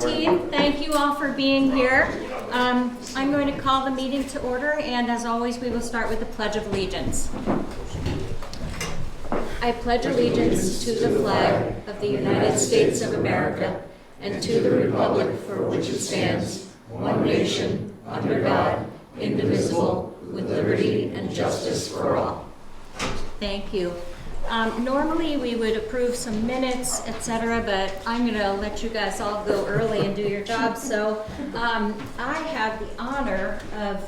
team. Thank you all for being here. I'm going to call the meeting to order, and as always, we will start with the Pledge of Allegiance. I pledge allegiance to the flag of the United States of America and to the republic for which it stands, one nation, under God, indivisible, with liberty and justice for all. Thank you. Normally we would approve some minutes, etc., but I'm going to let you guys all go early and do your job. So I have the honor of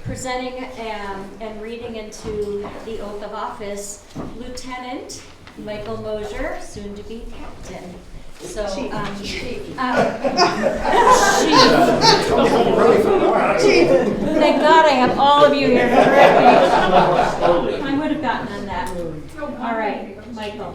presenting and reading into the oath of office Lieutenant Michael Mosier, soon to be Captain. So, Chief. Thank God I have all of you here to correct me. I would have gotten on that. All right, Michael.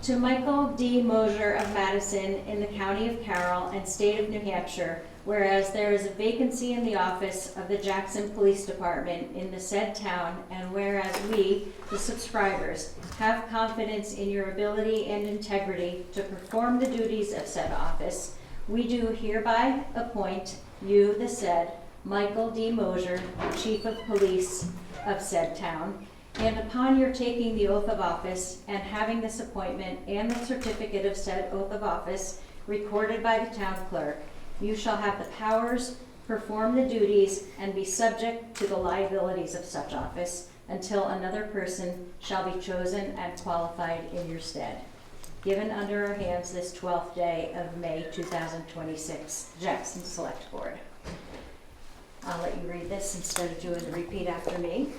To Michael D. Mosier of Madison in the County of Carroll and State of New Hampshire, whereas there is a vacancy in the office of the Jackson Police Department in the said town, and whereas we, the subscribers, have confidence in your ability and integrity to perform the duties of said office, we do hereby appoint you, the said Michael D. Mosier, Chief of Police of said town, and upon your taking the oath of office and having this appointment and the certificate of said oath of office recorded by the town clerk, you shall have the powers, perform the duties, and be subject to the liabilities of such office until another person shall be chosen and qualified in your stead. Given under our hands this 12th day of May 2026, Jackson Select Board. I'll let you read this instead of doing the repeat after me.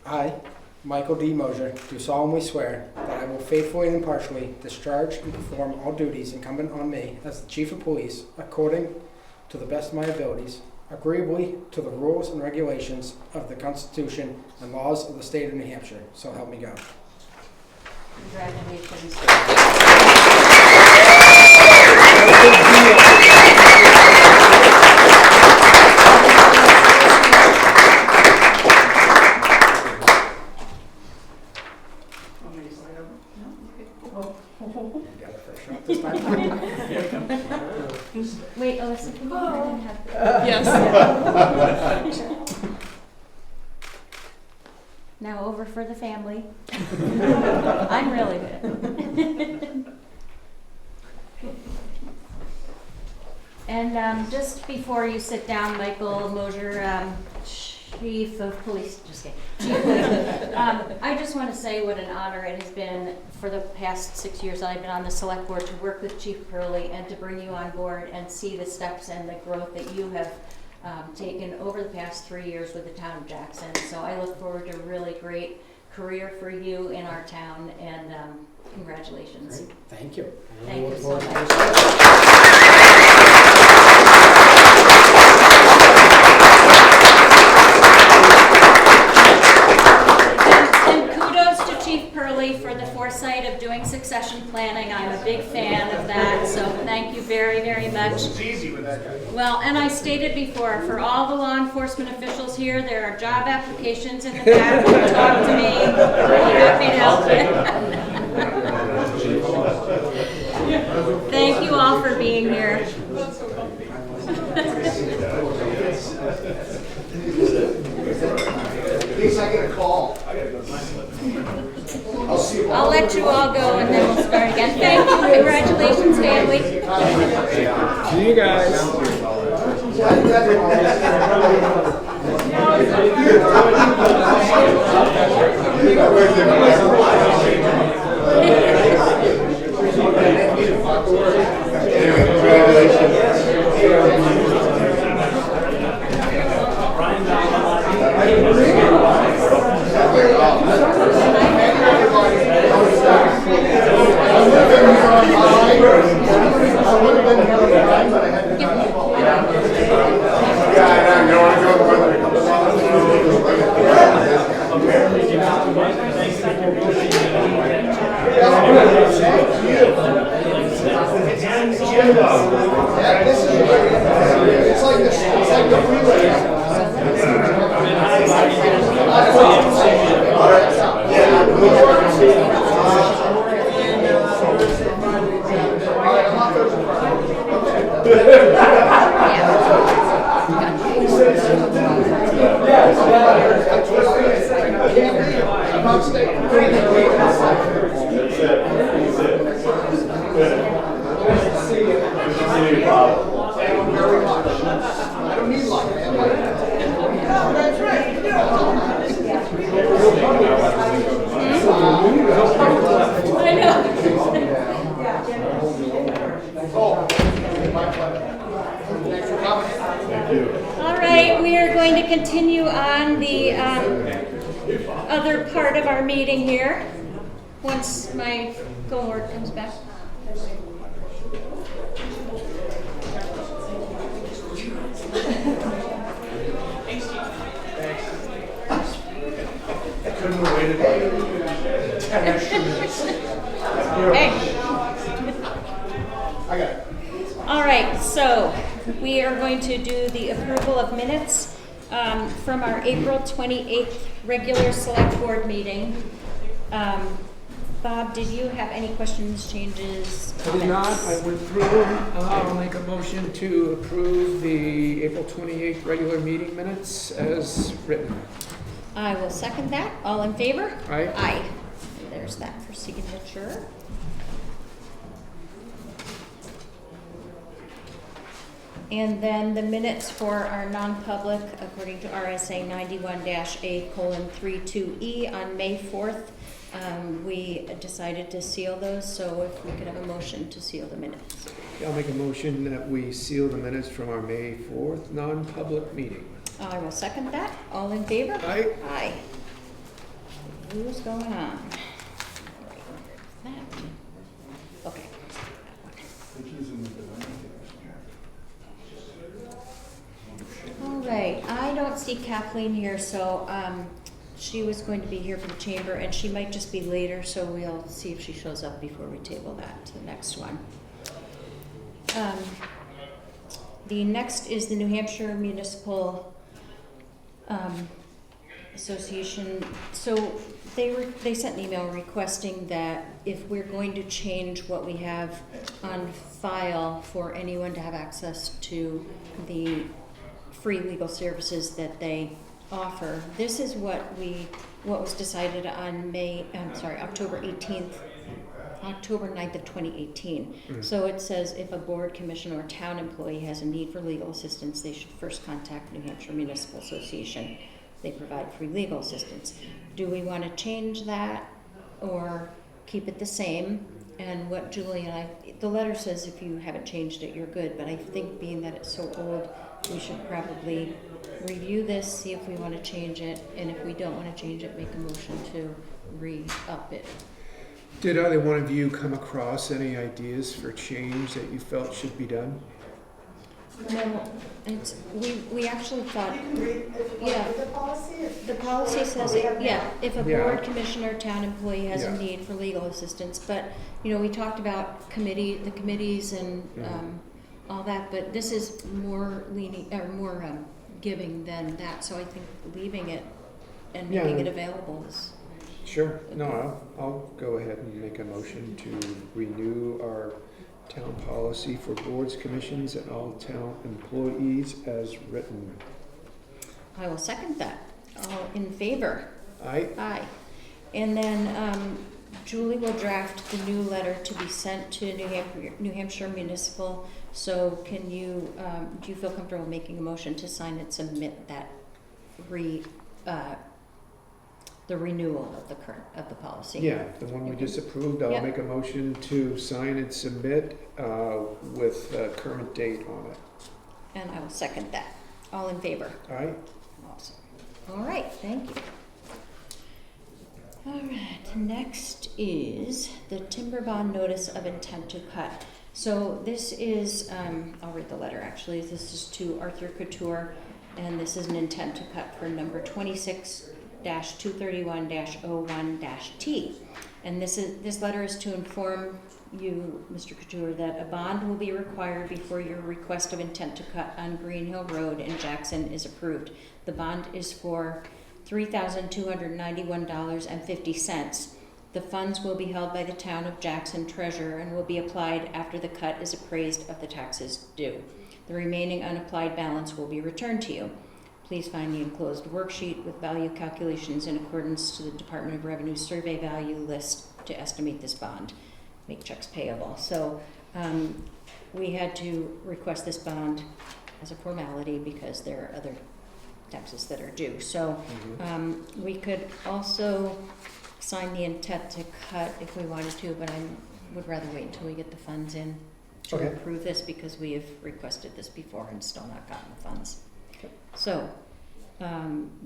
I, Michael D. Mosier, do solemnly swear that I will faithfully and impartially discharge and perform all duties incumbent on me as the Chief of Police according to the best of my abilities, agreeably to the rules and regulations of the Constitution and laws of the State of New Hampshire. So help me God. Congratulations. Wait, Alyssa, can you have Yes. Now over for the family. I'm really good. And just before you sit down, Michael Mosier, Chief of Police, just kidding. Chief of Police. I just want to say what an honor it has been for the past 6 years that I've been on the select board to work with Chief Perley and to bring you on board and see the steps and the growth that you have taken over the past 3 years with the town of Jackson. So I look forward to a really great career for you in our town, and congratulations. Great. Thank you. Thank you so much. For the foresight of doing succession planning. I'm a big fan of that, so thank you very, very much. It's easy with that guy. Well, and I stated before, for all the law enforcement officials here, there are job applications in the back. Talk to me. I'll be happy to help. Thank you all for being here. At least I get a call. I'll let you all go and then we'll start again. Thank you. Congratulations, family. See you guys. It's like the freeway. Yeah. I'm not staying. Thank you very much. I don't need luck, man. I know. Oh, my pleasure. Thanks for coming. All right, we are going to continue on the other part of our meeting here, once my cohort comes back. Couldn't have waited like 10 extra minutes. Hey. I got it. All right, so we are going to do the approval of minutes from our April 28th regular select board meeting. Bob, did you have any questions, changes, I did not, comments? I went through them. I'll make a motion to approve the April 28th regular meeting minutes as written. I will second that. All in favor? Aye. Aye. There's that for signature. And then the minutes for our non-public, according to RSA 91-A:32E on May 4th. We decided to seal those, so if we could have a motion to seal the minutes. I'll make a motion that we seal the minutes from our May 4th non-public meeting. I will second that. All in favor? Aye. Aye. Who's going on? That. Okay. All right, I don't see Kathleen here, so she was going to be here for the chamber, and she might just be later, so we'll see if she shows up before we table that to the next one. The next is the New Hampshire Municipal Association. So they sent an email requesting that if we're going to change what we have on file for anyone to have access to the free legal services that they offer, this is what was decided on October 18th, October 9th of 2018. So it says if a board, commission, or town employee has a need for legal assistance, they should first contact New Hampshire Municipal Association. They provide free legal assistance. Do we want to change that or keep it the same? And what Julie and the letter says if you haven't changed it, you're good. But I think being that it's so old, we should probably review this, see if we want to change it. And if we don't want to change it, make a motion to re-up it. Did either one of you come across any ideas for change that you felt should be done? No, we actually thought, yeah. The policy says, yeah, if a board, commissioner, town employee has a need for legal assistance. But, we talked about the committees and all that, but this is more lenient, or more giving than that. So I think leaving it and making it available is... Sure. No, I'll go ahead and make a motion to renew our town policy for boards, commissions, and all town employees as written. I will second that. All in favor? Aye. Aye. And then Julie will draft the new letter to be sent to New Hampshire Municipal. So can you, do you feel comfortable making a motion to sign and submit that the renewal of the policy? Yeah, the one we just approved, I'll make a motion to sign and submit with a current date on it. And I will second that. All in favor? Aye. Awesome. All right, thank you. All right, next is the timber bond notice of intent to cut. So this is, I'll read the letter actually. This is to Arthur Couture, and this is an intent to cut for number 26-231-01-T. And this letter is to inform you, Mr. Couture, that a bond will be required before your request of intent to cut on Green Hill Road in Jackson is approved. The bond is for $3,291.50. The funds will be held by the town of Jackson treasurer and will be applied after the cut is appraised of the taxes due. The remaining unapplied balance will be returned to you. Please find the enclosed worksheet with value calculations in accordance to the Department of Revenue survey value list to estimate this bond. Make checks payable. So we had to request this bond as a formality because there are other taxes that are due. So we could also sign the intent to cut if we wanted to, but I would rather wait until we get the funds in to Okay. approve this because we have requested this before and still not gotten the funds. Okay. So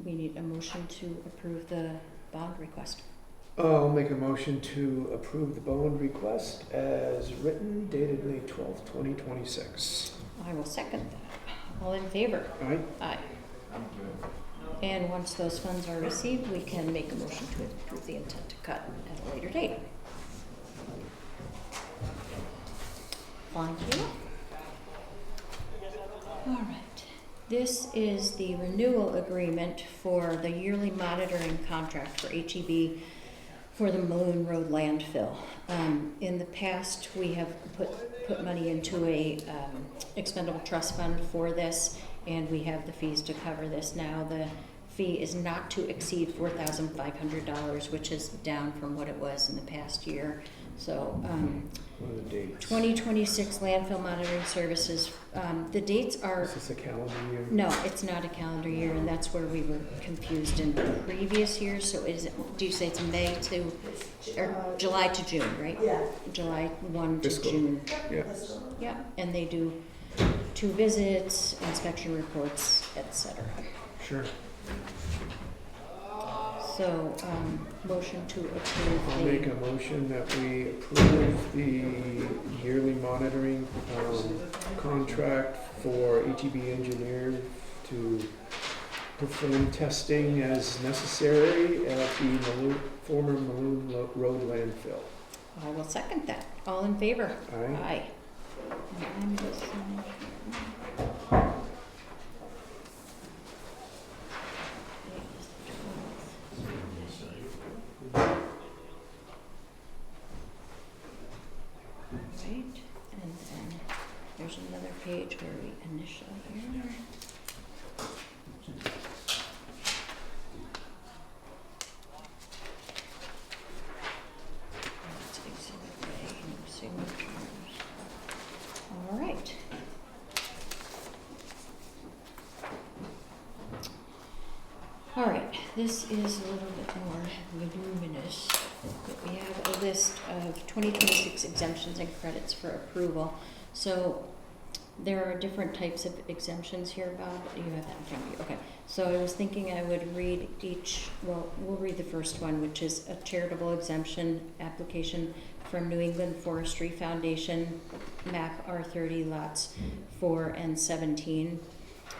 we need a motion to approve the bond request. I'll make a motion to approve the bond request as written, dated May 12th, 2026. I will second that. All in favor? All right? Aye. And once those funds are received, we can make a motion to approve the intent to cut at a later date. Thank you. All right. This is the renewal agreement for the yearly monitoring contract for HEB for the Maloon Road landfill. In the past, we have put money into a expendable trust fund for this, and we have the fees to cover this now. The fee is not to exceed $4,500, which is down from what it was in the past year. So What are the dates? 2026 landfill monitoring services. The dates are, Is this a calendar year? no, it's not a calendar year, and that's where we were confused in previous years. So is it, do you say it's May to, or July to June, right? Yeah. July 1 to Fiscal. June. Yeah. Yeah, and they do 2 visits, inspection reports, etc. Sure. So, motion to approve I'll make a motion that we approve the yearly monitoring contract for HEB engineer to perform testing as necessary at the former Maloon Road landfill. I will second that. All in favor? Aye. Aye. And I'm just signing here. Right, and then there's another page where we initial here. That's exhibit A, no signatures. All right. All right, this is a little bit more voluminous. We have a list of 2026 exemptions and credits for approval. So there are different types of exemptions here, Bob. You have that in front of you. Okay. So I was thinking I would read each, well, we'll read the first one, which is a charitable exemption application from New England Forestry Foundation, map R30 lots 4 and 17.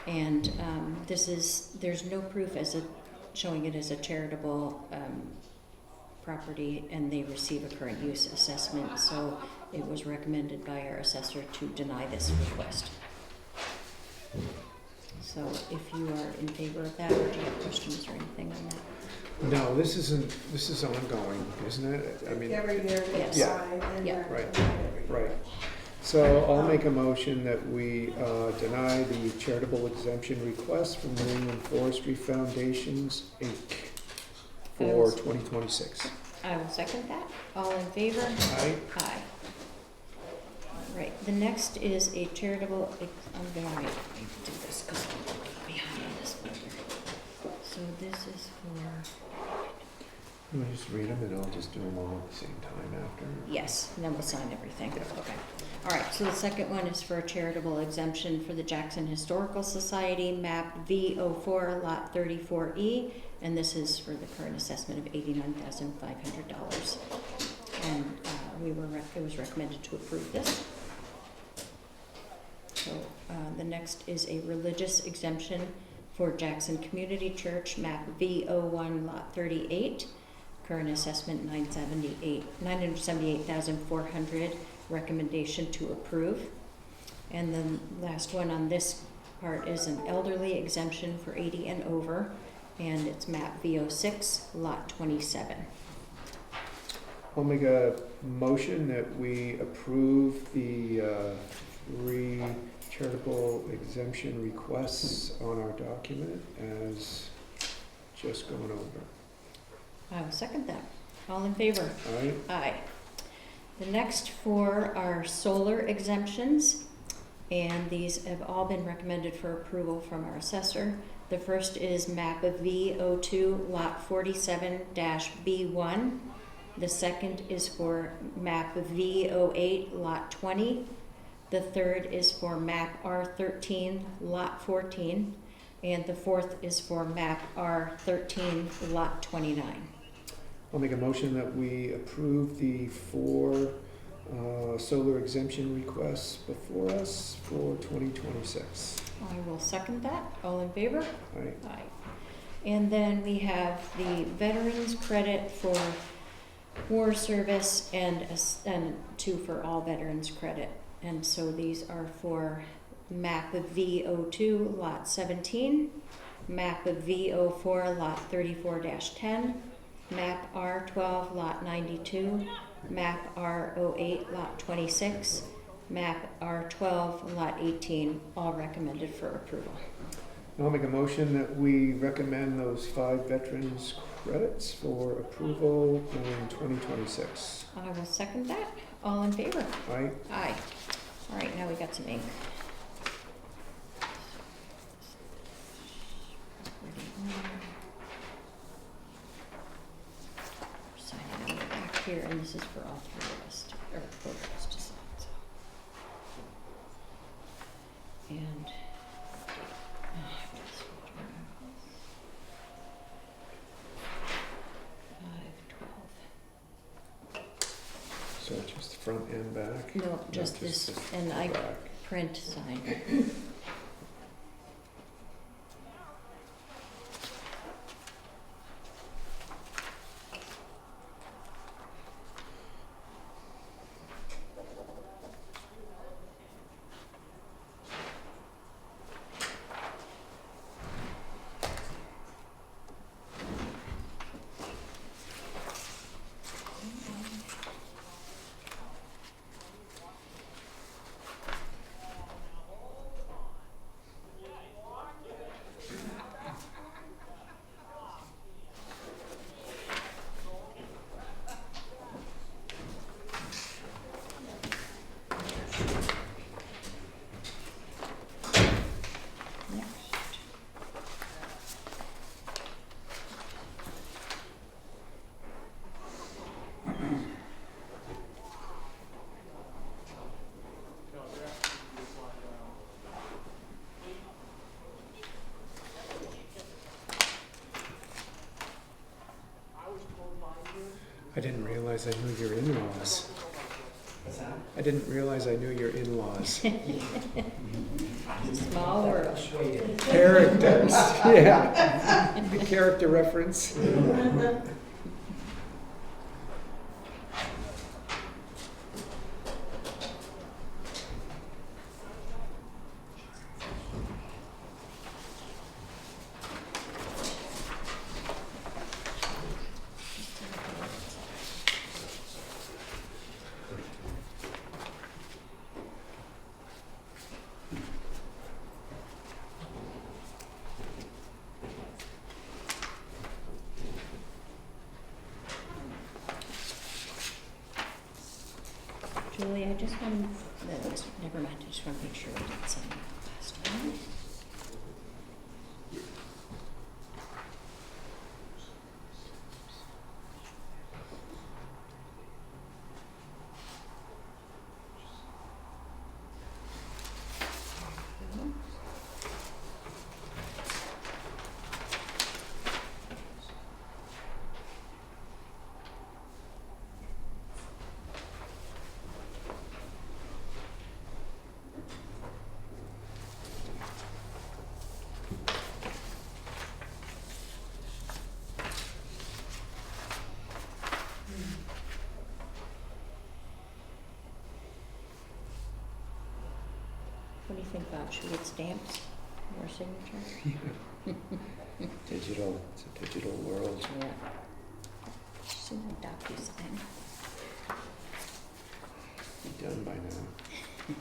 And there's no proof showing it as a charitable property, and they receive a current use assessment, so it was recommended by our assessor to deny this request. So if you are in favor of that, or do you have questions or anything on that? No, this is ongoing, isn't it? I mean, Every year they Yes. decide and Yeah. Right. right. So I'll make a motion that we deny the charitable exemption request from New England Forestry Foundations, Inc. for 2026. I will second that. All in favor? Aye. Aye. Right, the next is a charitable, I'm gonna do this because I'm behind on this folder. So this is for, Let me just read them and I'll just do them all at the same time after. yes, and then we'll sign everything. Yeah. Okay. All right, so the second one is for a charitable exemption for the Jackson Historical Society, map V04, lot 34E, and this is for the current assessment of $89,500. And it was recommended to approve this. So the next is a religious exemption for Jackson Community Church, map V01, lot 38, current assessment $978,400. Recommendation to approve. And then last one on this part is an elderly exemption for 80 and over, and it's map V06, lot 27. I'll make a motion that we approve the 3 charitable exemption requests on our document as just going over. I will second that. All in favor? All right? Aye. The next 4 are solar exemptions, and these have all been recommended for approval from our assessor. The first is map of V02, lot 47-B1. The second is for map of V08, lot 20. The third is for map R13, lot 14. And the fourth is for map R13, lot 29. I'll make a motion that we approve the 4 solar exemption requests before us for 2026. I will second that. All in favor? All right? Aye. And then we have the veterans credit for war service and 2 for all veterans credit. And so these are for map of V02, lot 17, map of V04, lot 34-10, map R12, lot 92, map R08, lot 26, map R12, lot 18, all recommended for approval. I'll make a motion that we recommend those 5 veterans credits for approval in 2026. I will second that. All in favor? All right? Aye. All right, now we got some ink. Signing on the back here, and this is for all 3 of us, or 4 of us to sign, so. And. So just front and back? No, Not just this, and I back. print sign. I didn't realize I knew your in-laws. What's that? I didn't realize I knew your in-laws. Small world. Characters, yeah. The character reference. Julie, I just want, never mind, I just want to make sure I didn't sign that last one. What do you think, Bob? Should we get stamps or signature? Digital, it's a digital world. Yeah. Should we DocuSign? be done by now.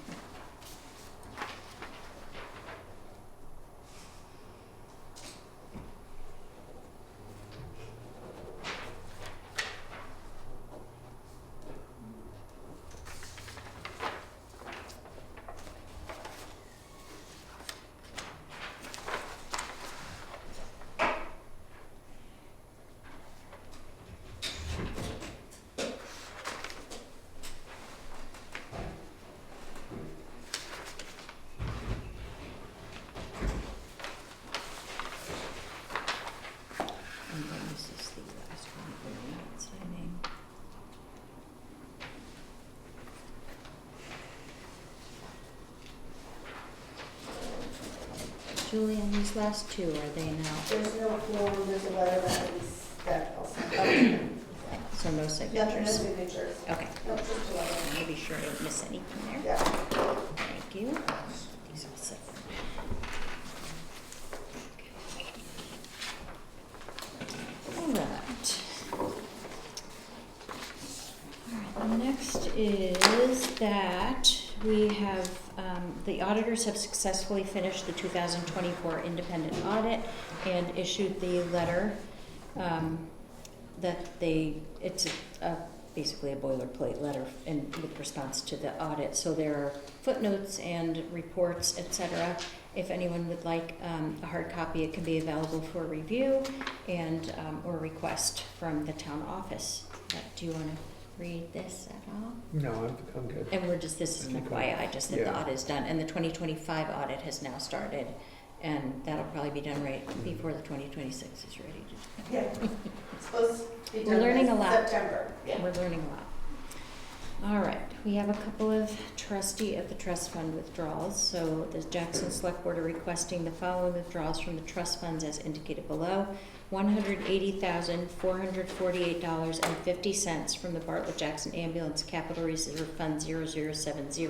And then this is the last one for me signing. Julian, these last two, are they now? There's no form, there's a letter that I'll send. So no Yeah, no signatures? signatures. Okay, No, just a letter. let me be sure I don't miss anything there. Yeah. Thank you. These are set. All right. All right, the next is that we have, the auditors have successfully finished the 2024 independent audit and issued the letter that it's basically a boilerplate letter with response to the audit. So there are footnotes and reports, etc. If anyone would like a hard copy, it can be available for review and or request from the town office. Do you want to read this at all? No, I'm good. And this is an FYI, just that the Yeah. audit is done, and the 2025 audit has now started, and that'll probably be done right before the 2026 is ready to. Yeah. It's supposed to be We're done learning by a lot. September. Yeah. We're learning a lot. All right, we have a couple of trustee of the trust fund withdrawals. So the Jackson Select Board are requesting the following withdrawals from the trust funds as indicated below. $180,448.50 from the Bartlett Jackson Ambulance Capital Reserve Fund 0070,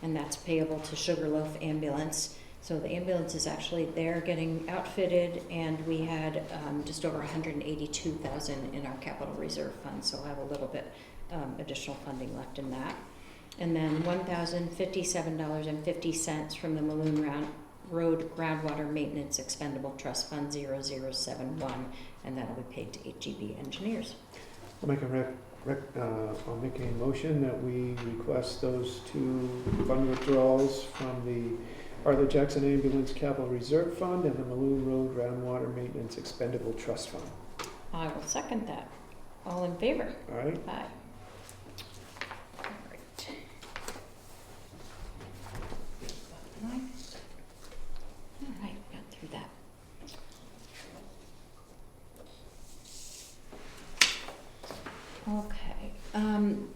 and that's payable to Sugarloaf Ambulance. So the ambulance is actually there getting outfitted, and we had just over $182,000 in our capital reserve fund, so I have a little bit additional funding left in that. And then $1,057.50 from the Maloon Road Groundwater Maintenance Expendable Trust Fund 0071, and that'll be paid to HGB Engineers. I'll make I'll make a motion that we request those two fund withdrawals from the Bartlett Jackson Ambulance Capital Reserve Fund and the Maloon Road Groundwater Maintenance Expendable Trust Fund. I will second that. All in favor? All right? Aye. All right. All right, got through that. Okay,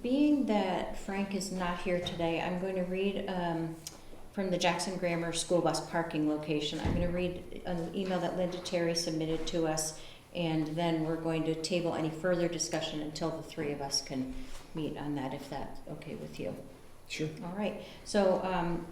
being that Frank is not here today, I'm going to read from the Jackson Grammar School Bus Parking Location. I'm going to read an email that Linda Terry submitted to us, and then we're going to table any further discussion until the three of us can meet on that, if that's okay with you. Sure. All right, so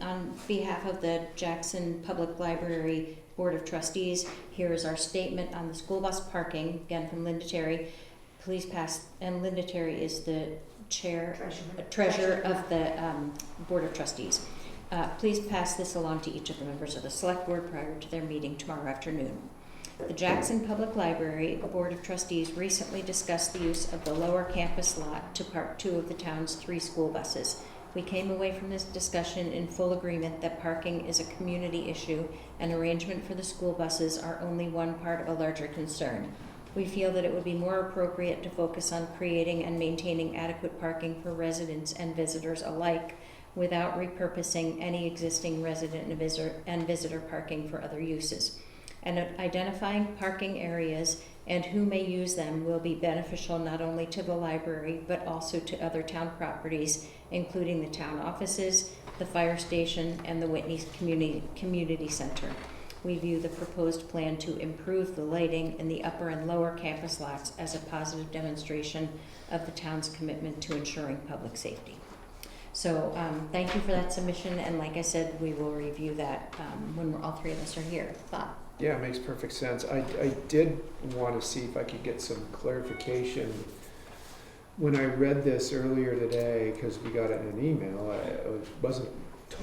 on behalf of the Jackson Public Library Board of Trustees, here is our statement on the school bus parking, again from Linda Terry. Please pass, and Linda Terry is the treasurer of the Board of Trustees. Please pass this along to each of the members of the Select Board prior to their meeting tomorrow afternoon. The Jackson Public Library Board of Trustees recently discussed the use of the lower campus lot to park two of the town's 3 school buses. We came away from this discussion in full agreement that parking is a community issue and arrangement for the school buses are only one part of a larger concern. We feel that it would be more appropriate to focus on creating and maintaining adequate parking for residents and visitors alike without repurposing any existing resident and visitor parking for other uses. And identifying parking areas and who may use them will be beneficial not only to the library but also to other town properties, including the town offices, the fire station, and the Whitney Community Center. We view the proposed plan to improve the lighting in the upper and lower campus lots as a positive demonstration of the town's commitment to ensuring public safety. So thank you for that submission, and like I said, we will review that when all three of us are here. Bob? Yeah, it makes perfect sense. I did want to see if I could get some clarification when I read this earlier today, because we got it in an email, I wasn't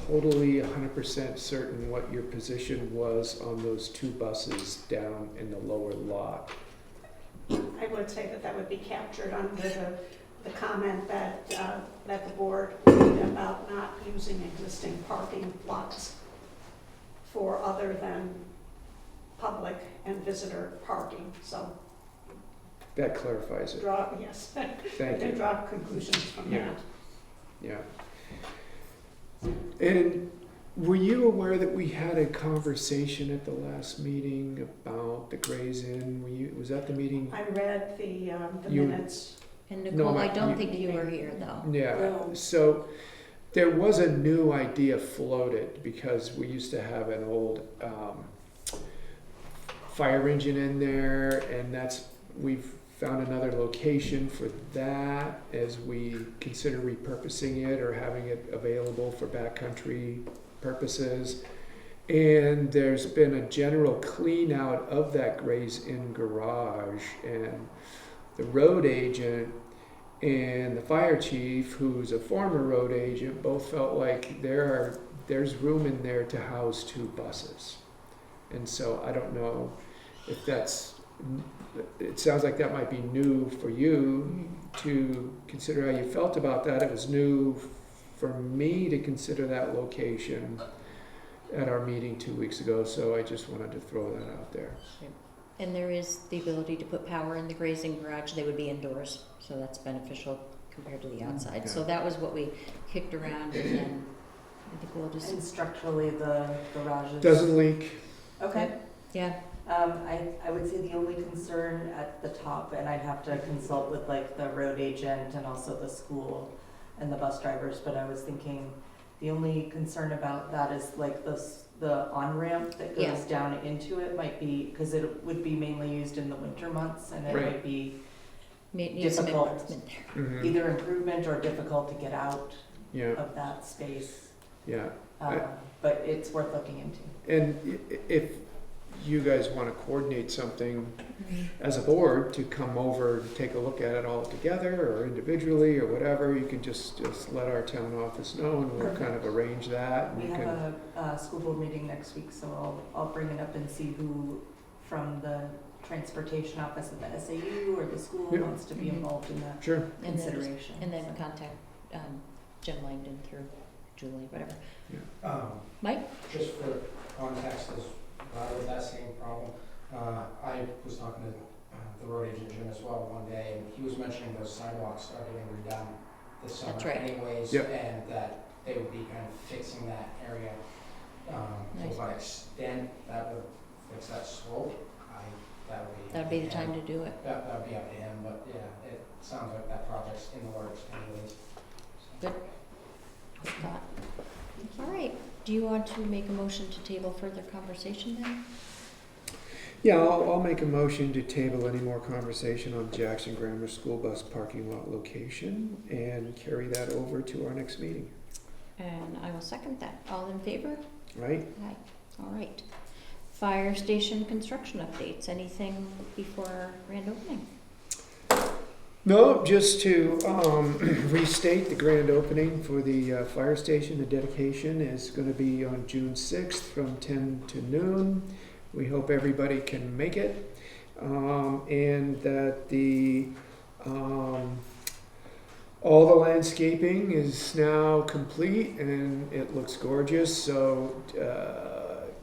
totally 100% certain what your position was on those 2 buses down in the lower lot. I would say that would be captured under the comment that, that the board made about not using existing parking lots for other than public and visitor parking. So That clarifies it. yes, Thank to you. draw conclusions from Yeah. that. Yeah. And were you aware that we had a conversation at the last meeting about the Gray's Inn? Was that the meeting? I read the You- minutes. And No, Nicole, I you- don't think you were here though. Yeah, No. so there was a new idea floated because we used to have an old fire engine in there, and we've found another location for that as we consider repurposing it or having it available for backcountry purposes. And there's been a general clean out of that Gray's Inn garage, and the road agent and the fire chief, who's a former road agent, both felt like there's room in there to house 2 buses. And so I don't know if it sounds like that might be new for you to consider how you felt about that. It was new for me to consider that location at our meeting 2 weeks ago, so I just wanted to throw that out there. And there is the ability to put power in the grazing garage. They would be indoors, so that's beneficial compared to the outside. So that was what we kicked around, and then I think we'll just, And structurally, the garage is. Doesn't leak. Okay. yeah, I would say the only concern at the top, and I'd have to consult with like the road agent and also the school and the bus drivers, but I was thinking the only concern about that is like the on-ramp that goes Yeah. down into it might be, because it would be mainly used in the winter months, and it Right. might be need some Difficult. improvement there. Mhm. either improvement or difficult to get out Yeah, of that space. yeah. But it's worth looking into. And if you guys want to coordinate something as a board to come over and take a look at it all together or individually or whatever, you can just let our town office know and we'll kind of arrange that. And We you have can, a school board meeting next week, so I'll bring it up and see who from the transportation office at the SAU or the school Yeah. wants to be Mhm. involved in that sure. And then, consideration. and then contact Jim Langdon through Julie, whatever. Mike? Just for context, as with that same problem, I was talking to the road agent Jim as well one day, and he was mentioning those sidewalks are getting redone this summer That's right. anyways, Yep. and that they would be kind of fixing that area. Nice. To what extent that would fix that slope, that would be. That'd be the time to do it. That would be up to him, but yeah, it sounds like that project's in the works anyways. So. Good. Good thought. All right, do you want to make a motion to table further conversation then? Yeah, I'll make a motion to table any more conversation on Jackson Grammar School bus parking lot location and carry that over to our next meeting, And I will second that. All in favor? right? Aye. All right. Fire station construction updates. Anything before our grand opening? No, just to restate the grand opening for the fire station. The dedication is going to be on June 6th from 10 to noon. We hope everybody can make it, and that all the landscaping is now complete and it looks gorgeous. So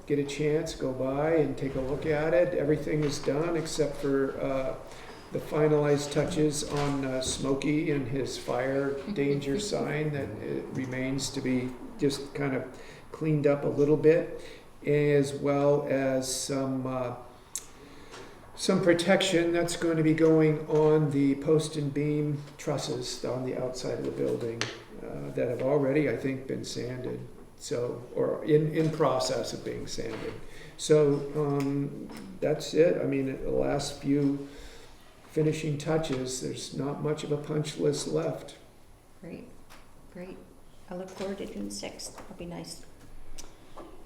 get a chance, go by and take a look at it. Everything is done except for the finalized touches on Smokey and his fire danger sign that it remains to be just kind of cleaned up a little bit, as well as some protection that's going to be going on the post and beam trusses on the outside of the building that have already, I think, been sanded, so, or in process of being sanded. So that's it. I mean, the last few finishing touches, there's not much of a punch list left. Great, great. I look forward to June 6th. That'll be nice.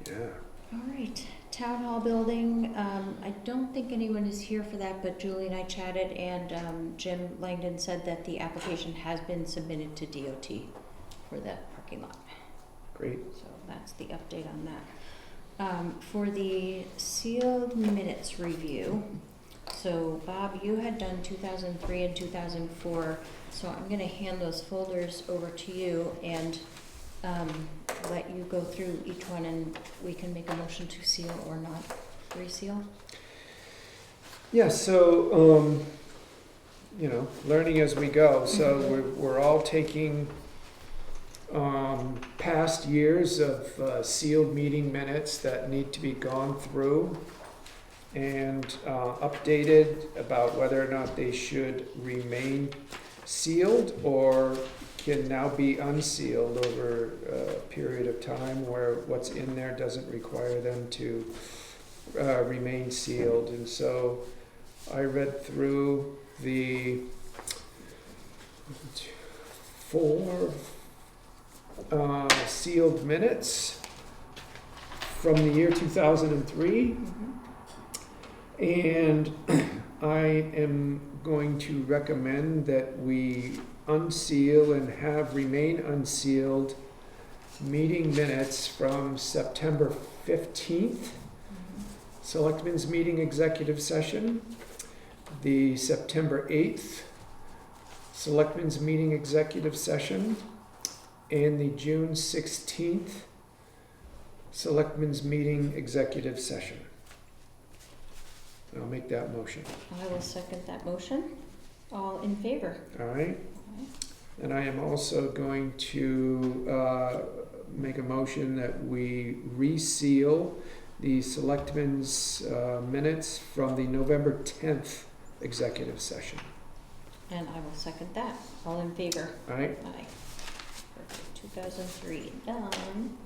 Yeah. All right, town hall building, I don't think anyone is here for that, but Julie and I chatted, and Jim Langdon said that the application has been submitted to DOT for the parking lot. Great. So that's the update on that. For the sealed minutes review, so Bob, you had done 2003 and 2004, so I'm gonna hand those folders over to you and let you go through each one, and we can make a motion to seal or not reseal. Yeah, so, learning as we go. So we're all taking past years of sealed meeting minutes that need to be gone through and updated about whether or not they should remain sealed or can now be unsealed over a period of time where what's in there doesn't require them to remain sealed. And so I read through the 4 sealed minutes from the year 2003, and I am going to recommend that we unseal and have remain unsealed meeting minutes from September 15th, Selectmen's Meeting Executive Session, the September 8th, Selectmen's Meeting Executive Session, and the June 16th, Selectmen's Meeting Executive Session. I'll make that motion. I will second that motion. All in favor? All right. And I am also going to make a motion that we reseal the Selectmen's minutes from the November 10th executive session. And I will second that. All in favor? All right. Aye. Perfect. 2003 done.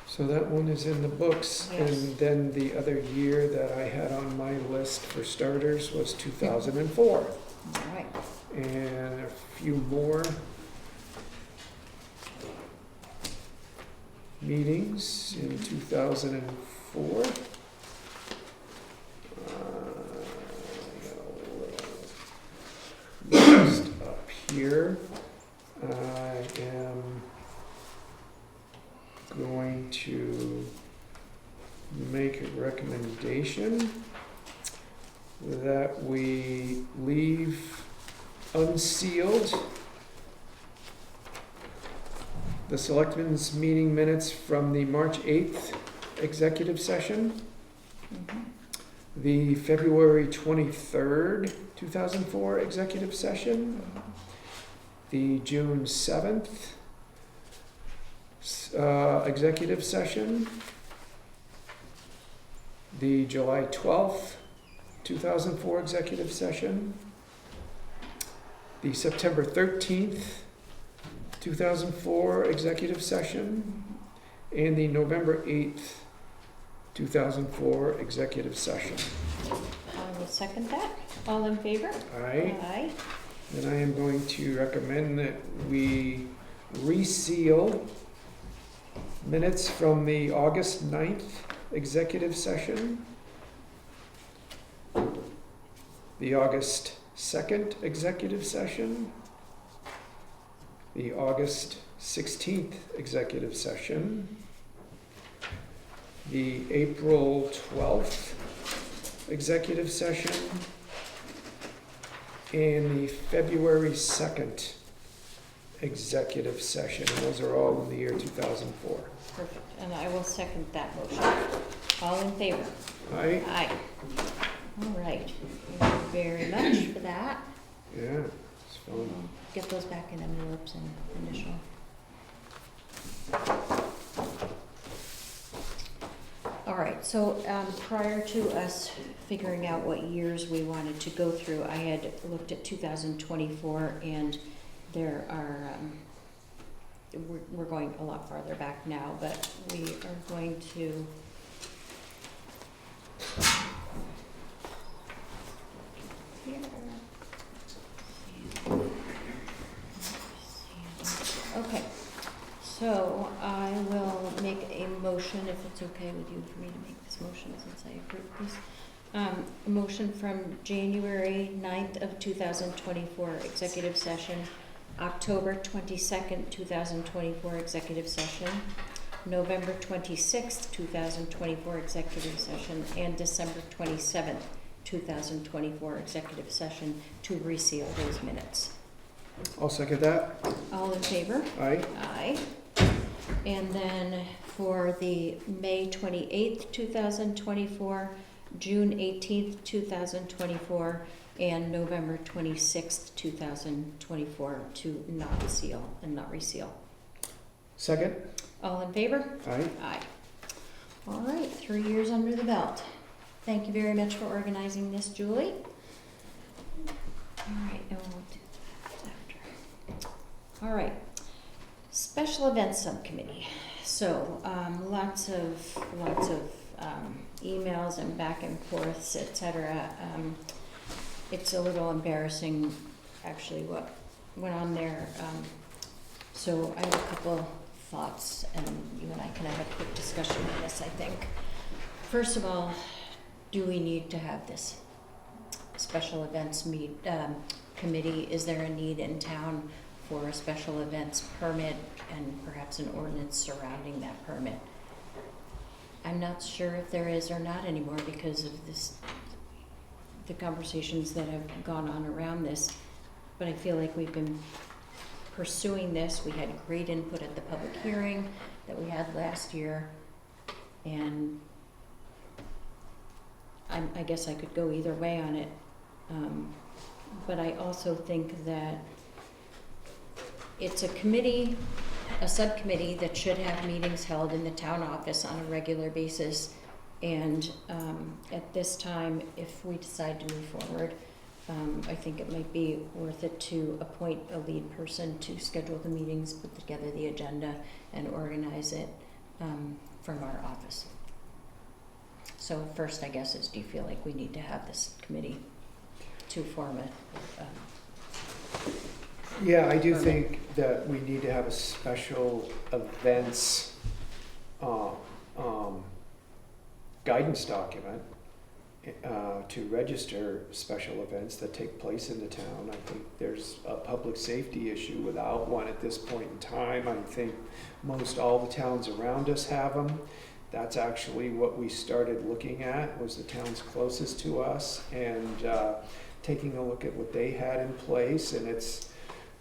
So that one is in the books. Yes. And then the other year that I had on my list for starters was 2004. All right. And a few more meetings in 2004. Next up here, I am going to make a recommendation that we leave unsealed the Selectmen's meeting minutes from the March 8th executive session, the February 23rd, 2004 executive session, the June 7th executive session, the July 12th, 2004 executive session, the September 13th, 2004 executive session, and the November 8th, 2004 executive session. I will second that. All in favor? Aye. Aye. And I am going to recommend that we reseal minutes from the August 9th executive session, the August 2nd executive session, the August 16th executive session, the April 12th executive session, and the February 2nd executive session. And those are all in the year 2004. Perfect. And I will second that motion. All in favor? Aye? Aye. All right. Thank you very much for that. Yeah, it's fun. We'll get those back in envelopes and initial. All right, so prior to us figuring out what years we wanted to go through, I had looked at 2024, and there are, we're going a lot farther back now, but we are going to here. Okay, So I will make a motion, if it's okay with you for me to make this motion since I approve this. A motion from January 9th of 2024 executive session, October 22nd, 2024 executive session, November 26th, 2024 executive session, and December 27th, 2024 executive session to reseal those minutes. I'll second that. All in favor? Aye. Aye. And then for the May 28th, 2024, June 18th, 2024, and November 26th, 2024 to not seal and not reseal. Second? All in favor? Aye. Aye. All right, 3 years under the belt. Thank you very much for organizing this, Julie. All right, and we'll do that after. All right, Special Events Subcommittee. So lots of emails and back and forths, etc. It's a little embarrassing, actually, what went on there. So I have a couple thoughts, and you and I can have a quick discussion on this, I think. First of all, do we need to have this special events committee? Is there a need in town for a special events permit and perhaps an ordinance surrounding that permit? I'm not sure if there is or not anymore because of the conversations that have gone on around this, but I feel like we've been pursuing this. We had great input at the public hearing that we had last year, and I guess I could go either way on it, but I also think that it's a committee, a subcommittee that should have meetings held in the town office on a regular basis, and at this time, if we decide to move forward, I think it might be worth it to appoint a lead person to schedule the meetings, put together the agenda, and organize it from our office. So first, I guess, is do you feel like we need to have this committee to form a Yeah, I do permit? think that we need to have a special events guidance document to register special events that take place in the town. I think there's a public safety issue without one at this point in time. I think most all the towns around us have them. That's actually what we started looking at, was the towns closest to us, and taking a look at what they had in place, and it's,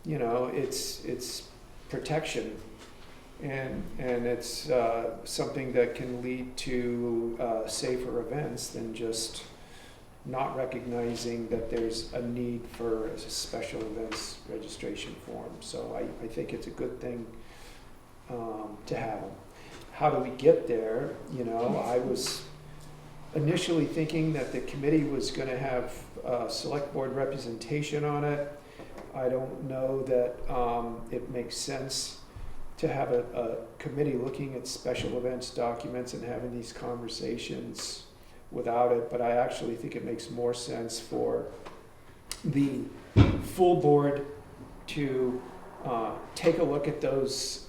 you know, it's protection, and it's something that can lead to safer events than just not recognizing that there's a need for a special events registration form. So I think it's a good thing to have them. How do we get there? You know, I was initially thinking that the committee was going to have select board representation on it. I don't know that it makes sense to have a committee looking at special events documents and having these conversations without it, but I actually think it makes more sense for the full board to take a look at those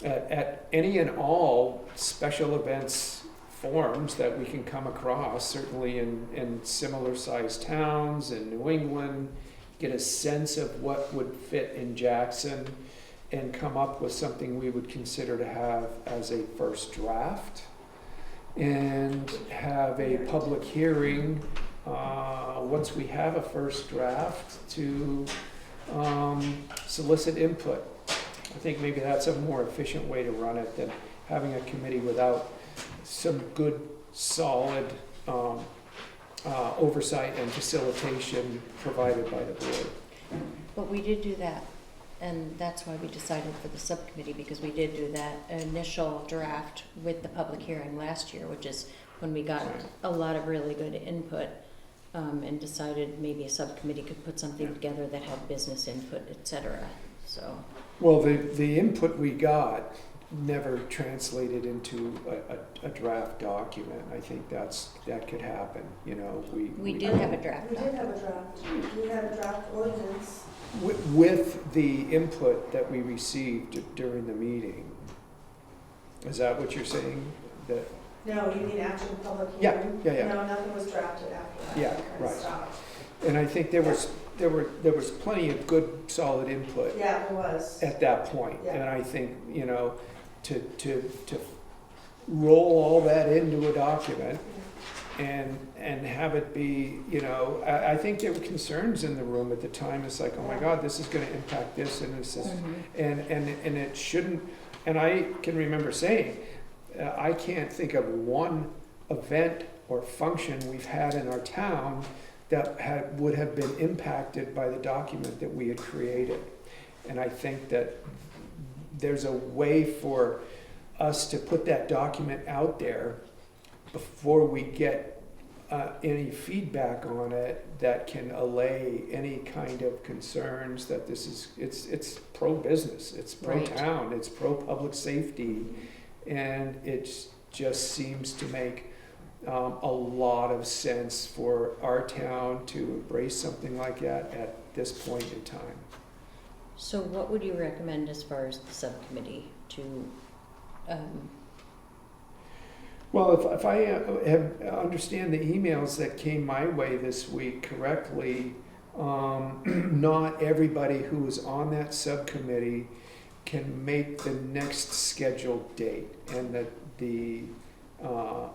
at any and all special events forms that we can come across, certainly in similar sized towns in New England, get a sense of what would fit in Jackson, and come up with something we would consider to have as a first draft, and have a public hearing once we have a first draft to solicit input. I think maybe that's a more efficient way to run it than having a committee without some good, solid oversight and facilitation provided by the board. But we did do that, and that's why we decided for the subcommittee, because we did do that initial draft with the public hearing last year, which is when we got a lot of really good input, and decided maybe a subcommittee could put something together that had business input, et cetera. So. Well, the input we got never translated into a draft document. I think that could happen, you know. We did have a draft. We did have a draft. We had a draft ordinance with the input that we received during the meeting. Is that what you're saying? That, No, you mean after the public yeah, hearing? yeah, yeah. No, nothing was drafted after that. Yeah, It kinda right. stopped. And I think there was plenty of good, solid input Yeah, it was. at that point. Yeah. And I think, you know, to roll all that into a document and have it be, you know, I think there were concerns in the room at the time. It's like, oh my God, this is gonna impact this and this is, and it shouldn't, and I can remember saying, I can't think of one event or function we've had in our town that would have been impacted by the document that we had created. And I think that there's a way for us to put that document out there before we get any feedback on it that can allay any kind of concerns that this is, it's pro-business, it's pro-town, it's pro-public safety, and it just seems to make a lot of sense for our town to embrace something like that at this point in time. So what would you recommend as far as the subcommittee to, Well, if I understand the emails that came my way this week correctly, not everybody who is on that subcommittee can make the next scheduled date, and that the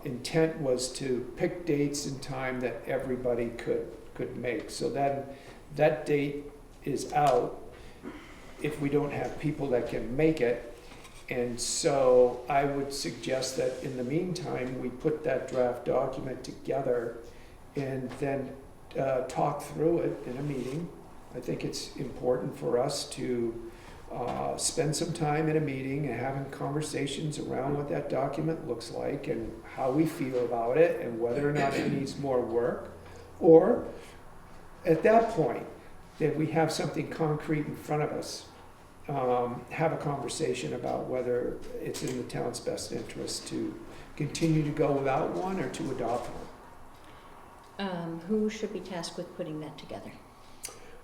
intent was to pick dates and time that everybody could make. So that date is out if we don't have people that can make it. And so I would suggest that in the meantime, we put that draft document together and then talk through it in a meeting. I think it's important for us to spend some time in a meeting and having conversations around what that document looks like and how we feel about it and whether or not it needs more work. Or at that point, that we have something concrete in front of us, have a conversation about whether it's in the town's best interest to continue to go without one or to adopt one. who should be tasked with putting that together?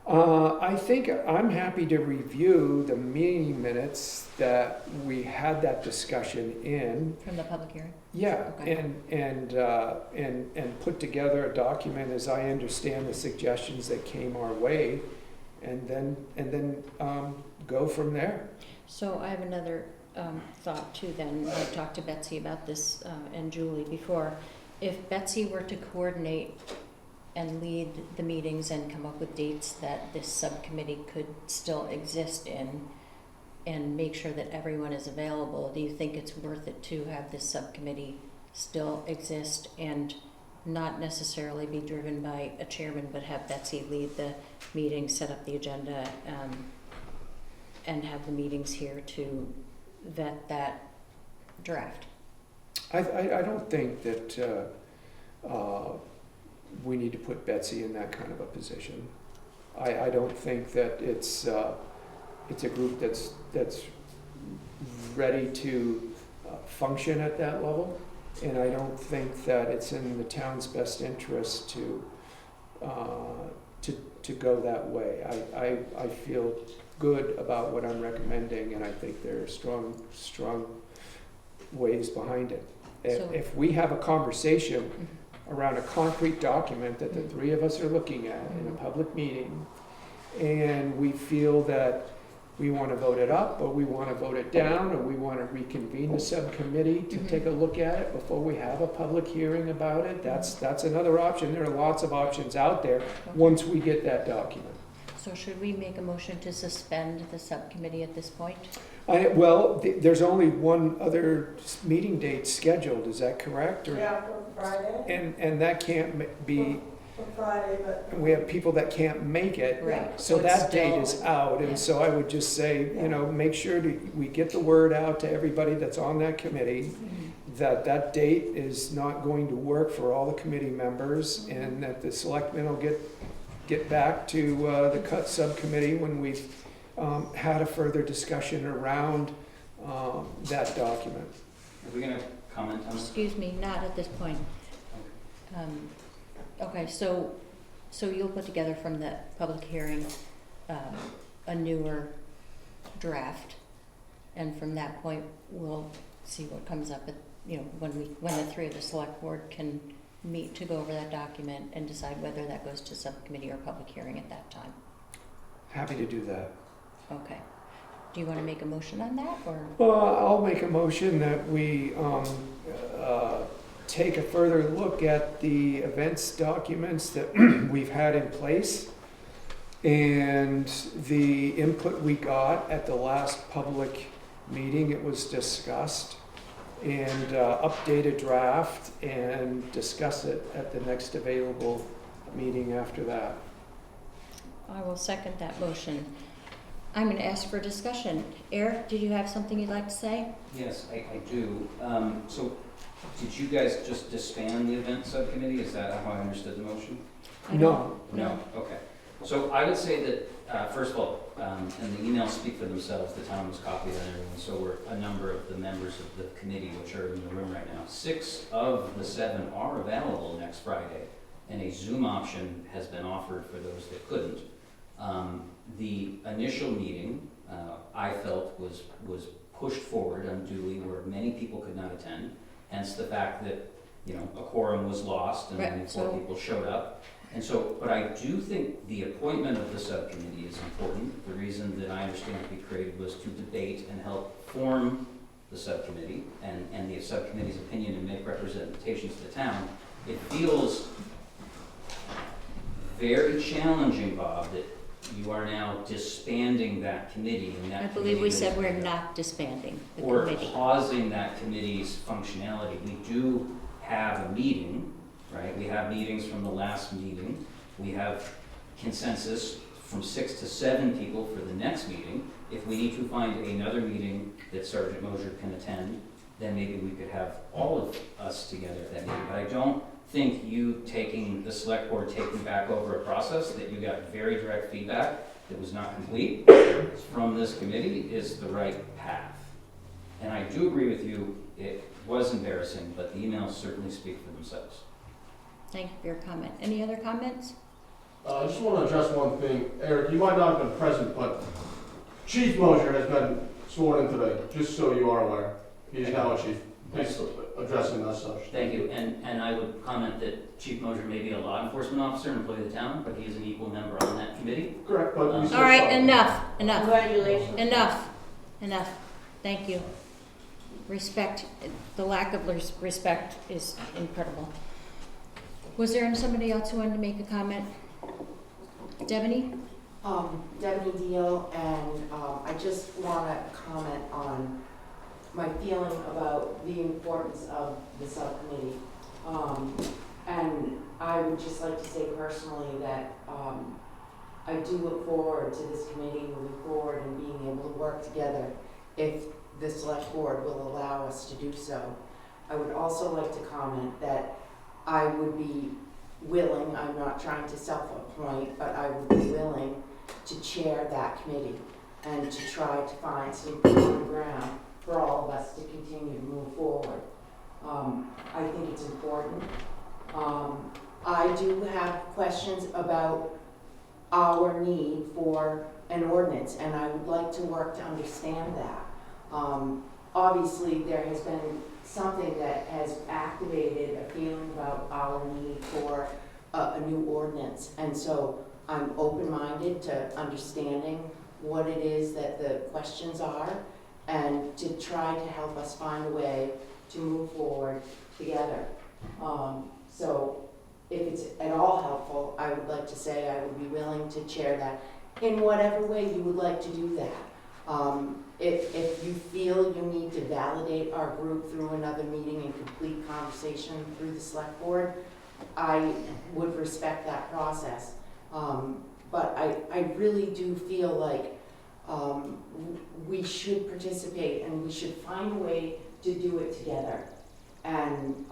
I think I'm happy to review the meeting minutes that we had that discussion in. From the public hearing? Yeah, Okay. and put together a document as I understand the suggestions that came our way, and then go from there. So I have another thought too then. I talked to Betsy about this and Julie before. If Betsy were to coordinate and lead the meetings and come up with dates that this subcommittee could still exist in and make sure that everyone is available, do you think it's worth it to have this subcommittee still exist and not necessarily be driven by a chairman, but have Betsy lead the meeting, set up the agenda, and have the meetings here to vet that draft? I don't think that we need to put Betsy in that kind of a position. I don't think that it's a group that's ready to function at that level, and I don't think that it's in the town's best interest to go that way. I feel good about what I'm recommending, and I think there are strong ways behind it. If we have a conversation around a concrete document that the three of us are looking at in a public meeting, and we feel that we want to vote it up, or we want to vote it down, or we want to reconvene the subcommittee to take a look at it before we have a public hearing about it, that's another option. There are lots of options out there once we get that document. So should we make a motion to suspend the subcommittee at this point? There's only one other meeting date scheduled, is that correct? Or- Yeah, for Friday. And that can't be, For Friday, but. we have people that can't make it. Right. So it's that date still- is out, yeah. and so I would just say, make sure we get the word out to everybody that's on that committee, that date is not going to work for all the committee members, and that the selectmen will get back to the cut subcommittee when we've had a further discussion around that document. Are we gonna comment on this? Excuse me, not at this point. Okay, so you'll put together from the public hearing a newer draft. And from that point, we'll see what comes up at, when the three of the select board can meet to go over that document and decide whether that goes to subcommittee or public hearing at that time. Happy to do that. Okay. Do you want to make a motion on that, or? Well, I'll make a motion that we take a further look at the events documents that we've had in place and the input we got at the last public meeting it was discussed, and update a draft and discuss it at the next available meeting after that. I will second that motion. I'm going to ask for discussion. Eric, did you have something you'd like to say? Yes, I do. So did you guys just disband the event subcommittee? Is that how I understood the motion? No. No, okay. So I would say that, first of all, and the emails speak for themselves, the town was copied on everyone, so were a number of the members of the committee, which are in the room right now. 6 of the 7 are available next Friday, and a Zoom option has been offered for those that couldn't. The initial meeting, I felt, was pushed forward unduly, where many people could not attend, hence the fact that, a quorum was lost and only 4 people showed up. And so, but I do think the appointment of the subcommittee is important. The reason that I understand it to be created was to debate and help form the subcommittee and the subcommittee's opinion and make representations to the town. It feels very challenging, Bob, that you are now disbanding that committee, and that I believe we committee said is- we're not disbanding the or committee. pausing that committee's functionality. We do have a meeting, right? We have meetings from the last meeting. We have consensus from 6 to 7 people for the next meeting. If we need to find another meeting that Sergeant Mosier can attend, then maybe we could have all of us together at that meeting. But I don't think the select board taking back over a process that you got very direct feedback that was not complete from this committee is the right path. And I do agree with you, it was embarrassing, but the emails certainly speak for themselves. Thank you for your comment. Any other comments? I just want to address one thing. Eric, you might not have been present, but Chief Mosier has been sworn in today, just so you are aware. He is now a chief. Please address him as such. Thank you, and I would comment that Chief Mosier may be a law enforcement officer and employee of the town, but he is an equal member on that committee. Correct, but we still All right, saw- enough. Congratulations. Enough. Thank you. Respect, the lack of respect is incredible. Was there somebody else who wanted to make a comment? Debony? Debbie Deal, and I just want to comment on my feeling about the importance of the subcommittee. And I would just like to say personally that I do look forward to this committee moving forward and being able to work together if the select board will allow us to do so. I would also like to comment that I would be willing, I'm not trying to self-appoint, but I would be willing to chair that committee and to try to find some common ground for all of us to continue to move forward. I think it's important. I do have questions about our need for an ordinance, and I would like to work to understand that. Obviously, there has been something that has activated a feeling about our need for a new ordinance, and so I'm open-minded to understanding what it is that the questions are and to try to help us find a way to move forward together. So if it's at all helpful, I would like to say I would be willing to chair that in whatever way you would like to do that. If you feel you need to validate our group through another meeting and complete conversation through the select board, I would respect that process. But I really do feel like we should participate and we should find a way to do it together. And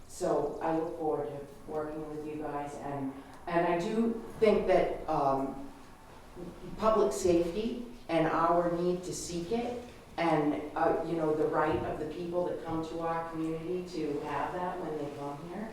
so I look forward to working with you guys. And I do think that public safety and our need to seek it and the right of the people that come to our community to have that when they come here.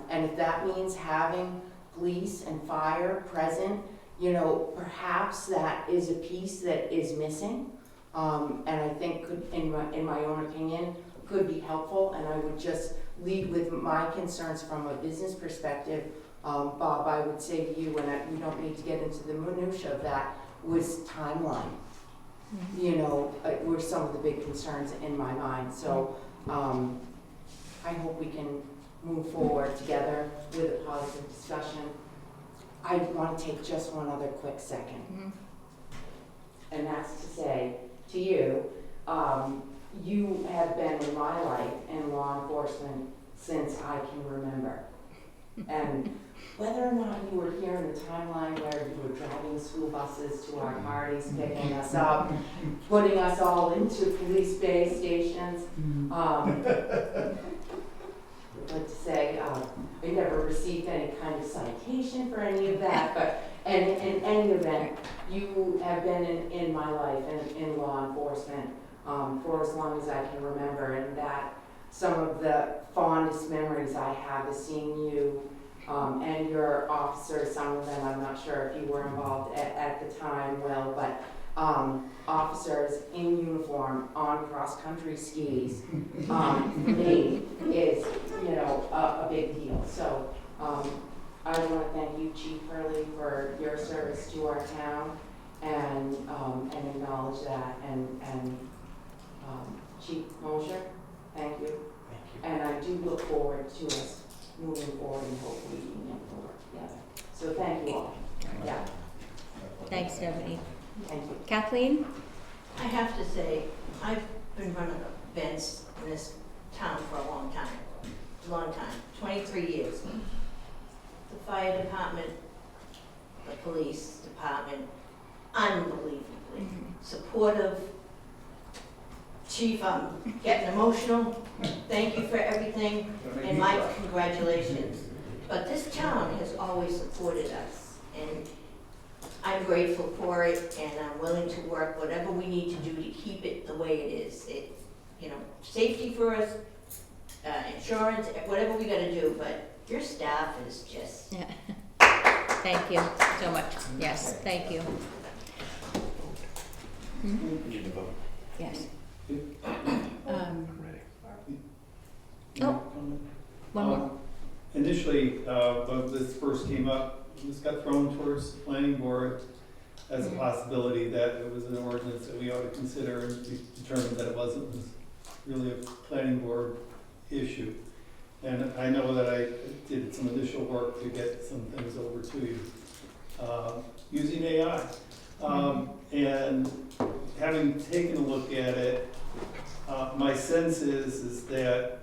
And if that means having police and fire present, you know, perhaps that is a piece that is missing, and I think could, in my own opinion, could be helpful, and I would just lead with my concerns from a business perspective. Bob, I would say to you, and we don't need to get into the minutia of that, was timeline. You know, were some of the big concerns in my mind. So I hope we can move forward together with a positive discussion. I want to take just one other quick second. And that's to say to you, you have been in my life in law enforcement since I can remember. And whether or not you were here in the timeline where you were driving school buses to our parties, picking us up, putting us all into police bay stations, let's say, I never received any kind of citation for any of that, but in any event, you have been in my life in law enforcement for as long as I can remember, and that some of the fondest memories I have is seeing you and your officers, some of them, I'm not sure if you were involved at the time, Will, but officers in uniform on cross-country skis, for me, is, you know, a big deal. So I want to thank you, Chief Hurley, for your service to our town, and acknowledge that, and Chief Mosher, thank you. And I do look forward to us moving forward and hopefully we can work together. So thank you all. Yeah, Thanks, Stephanie. thank you. Kathleen? I have to say, I've been running events in this town for a long time, 23 years. The fire department, the police department, unbelievably supportive. Chief, I'm getting emotional. Thank you for everything, and Mike, congratulations. But this town has always supported us, and I'm grateful for it, and I'm willing to work whatever we need to do to keep it the way it is. It, you know, safety for us, insurance, whatever we gotta do, but your staff is just... Yeah. Thank you so much. Yes, thank you. Yes. One more. Initially, when this first came up, this got thrown towards the planning board as a possibility that it was an ordinance that we ought to consider, and we determined that it wasn't really a planning board issue. And I know that I did some initial work to get some things over to you using AI. And having taken a look at it, my sense is that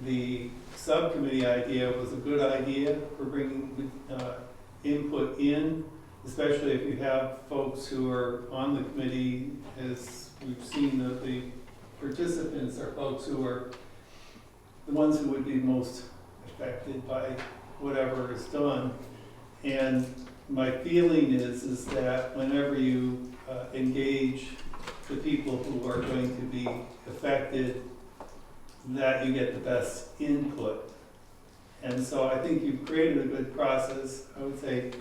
the subcommittee idea was a good idea for bringing input in, especially if you have folks who are on the committee. As we've seen, the participants are folks who are the ones who would be most affected by whatever is done. And my feeling is that whenever you engage the people who are going to be affected, that you get the best input. And so I think you've created a good process. I would say,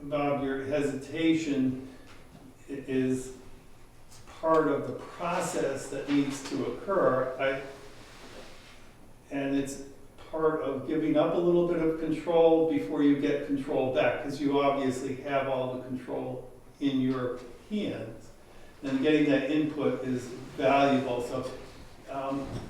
Bob, your hesitation is part of the process that needs to occur. And it's part of giving up a little bit of control before you get control back, because you obviously have all the control in your hands. And getting that input is valuable. So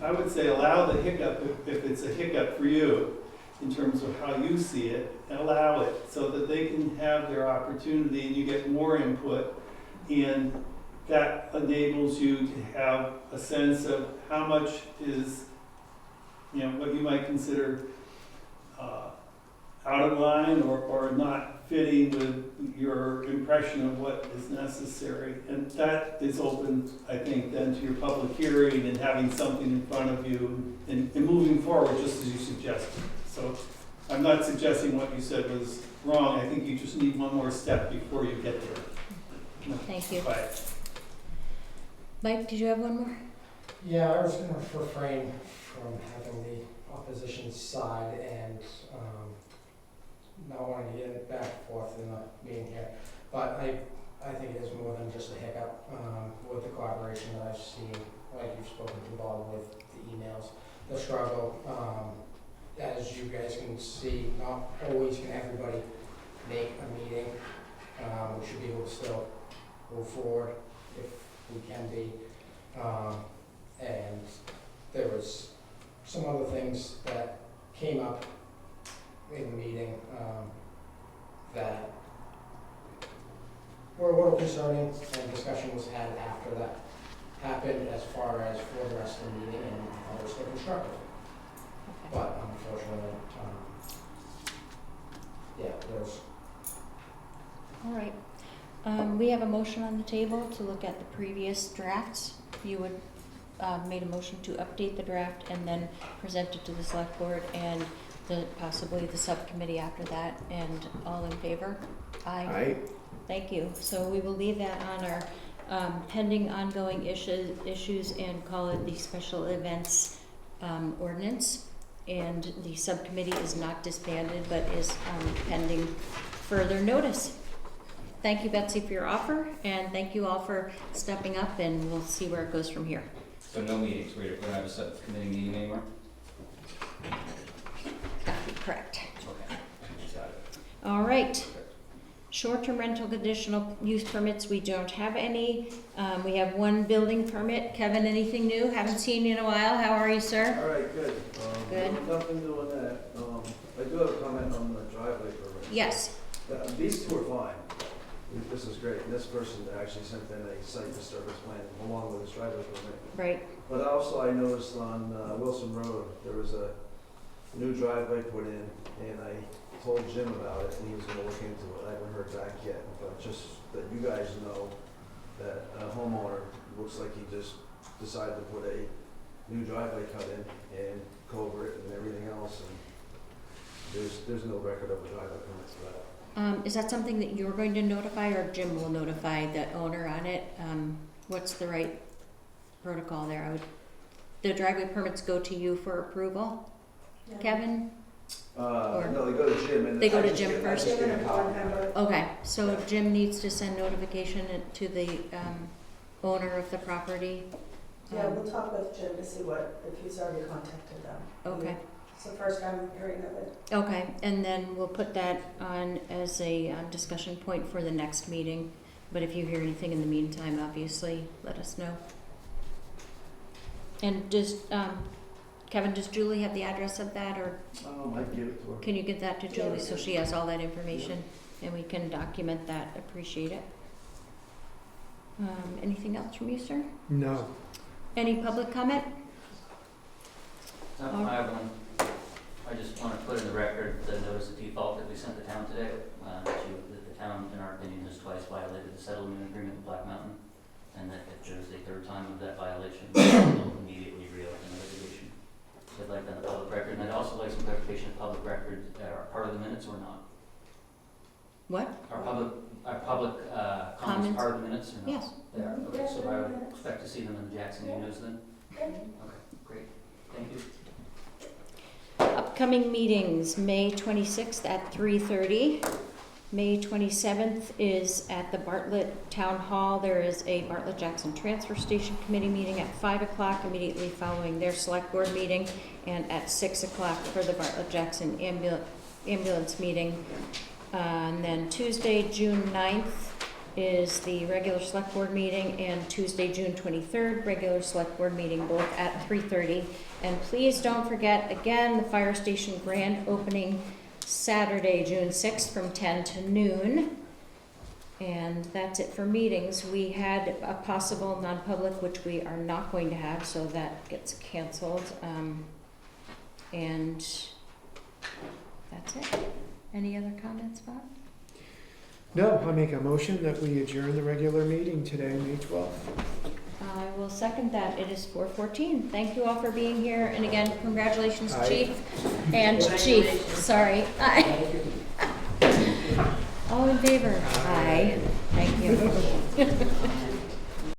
I would say allow the hiccup, if it's a hiccup for you, in terms of how you see it, allow it so that they can have their opportunity and you get more input. And that enables you to have a sense of how much is, you know, what you might consider out of line or not fitting with your impression of what is necessary. And that is open, I think, then to your public hearing and having something in front of you and moving forward just as you suggested. So I'm not suggesting what you said was wrong. I think you just need one more step before you get there. Thank you. Bye. Mike, did you have one more? Yeah, I was going to refrain from having the opposition side and not wanting to get it back and forth in the meeting here, but I think it is more than just a hiccup, with the collaboration that I've seen, like you've spoken to Bob with the emails, the struggle, as you guys can see, not always can everybody make a meeting. We should be able to still move forward if we can be. And there was some other things that came up in the meeting that were a little concerning, and discussion was had after that happened as far as for the rest of the meeting, and I was still constructive. But unfortunately, yeah, there's. All right. We have a motion on the table to look at the previous drafts. You would made a motion to update the draft and then present it to the select board and possibly the subcommittee after that. And all in favor? Aye. Thank you. So we will leave that on our pending ongoing issues and call it the special events ordinance. And the subcommittee is not disbanded, but is pending further notice. Thank you, Betsy, for your offer, and thank you all for stepping up, and we'll see where it goes from here. So no meetings, we don't have a subcommittee meeting anymore? Correct. Okay, got it. All right. Short-term rental conditional use permits, we don't have any. We have one building permit. Kevin, anything new? Haven't seen you in a while. How are you, sir? All right, good. Good. Nothing new on that. I do have a comment on the driveway permit. Yes. These two are fine. This is great. This person actually sent in a site disturbance plan along with his driveway permit. Right. But also I noticed on Wilson Road, there was a new driveway put in, and I told Jim about it, and he was gonna look into it. I haven't heard back yet, but just that you guys know that a homeowner, looks like he just decided to put a new driveway cut in and culvert and everything else, and there's no record of a driveway permit for that. Is that something that you're going to notify, or Jim will notify the owner on it? What's the right protocol there? The driveway permits go to you for approval, Yeah. Kevin? No, they go to Jim, and They go I to just Jim get- I first? just get a Jim and copy. board member. Okay, so Jim needs to send notification to the owner of the property? Yeah, we'll talk with Jim to see if he's already contacted them. Okay. It's the first time hearing of it. Okay, and then we'll put that on as a discussion point for the next meeting. But if you hear anything in the meantime, obviously, let us know. And does, Kevin, does Julie have the address of that, or I give it to her. can you get that to Julie so she has all that information? And we can document that, appreciate it. Anything else from you, sir? No. Any public comment? I have one. I just want to put in the record the notice of default that we sent the town today. That the town, in our opinion, has twice violated the settlement agreement with Black Mountain, and that if there's a third time of that violation, we'll immediately reopen the litigation. So I'd like that in the public record, and I'd also like some clarification of public record, are part of the minutes or not? What? Are public comments part of the minutes or not? Yes. They are, okay, so I would expect to see them in the Jackson News then? Okay, great, thank you. Upcoming meetings, May 26th at 3:30. May 27th is at the Bartlett Town Hall. There is a Bartlett Jackson Transfer Station Committee meeting at 5 o'clock immediately following their select board meeting, and at 6 o'clock for the Bartlett Jackson ambulance meeting. And then Tuesday, June 9th is the regular select board meeting, and Tuesday, June 23rd, regular select board meeting, both at 3:30. And please don't forget, again, the fire station grand opening Saturday, June 6th from 10 to noon. And that's it for meetings. We had a possible non-public, which we are not going to have, so that gets canceled. And that's it. Any other comments, Bob? No, I make a motion that we adjourn the regular meeting today, May 12th. I will second that. It is 4:14. Thank you all for being here. And again, congratulations, Aye. Chief. And Chief, sorry. Aye. All in favor? Aye. Thank you.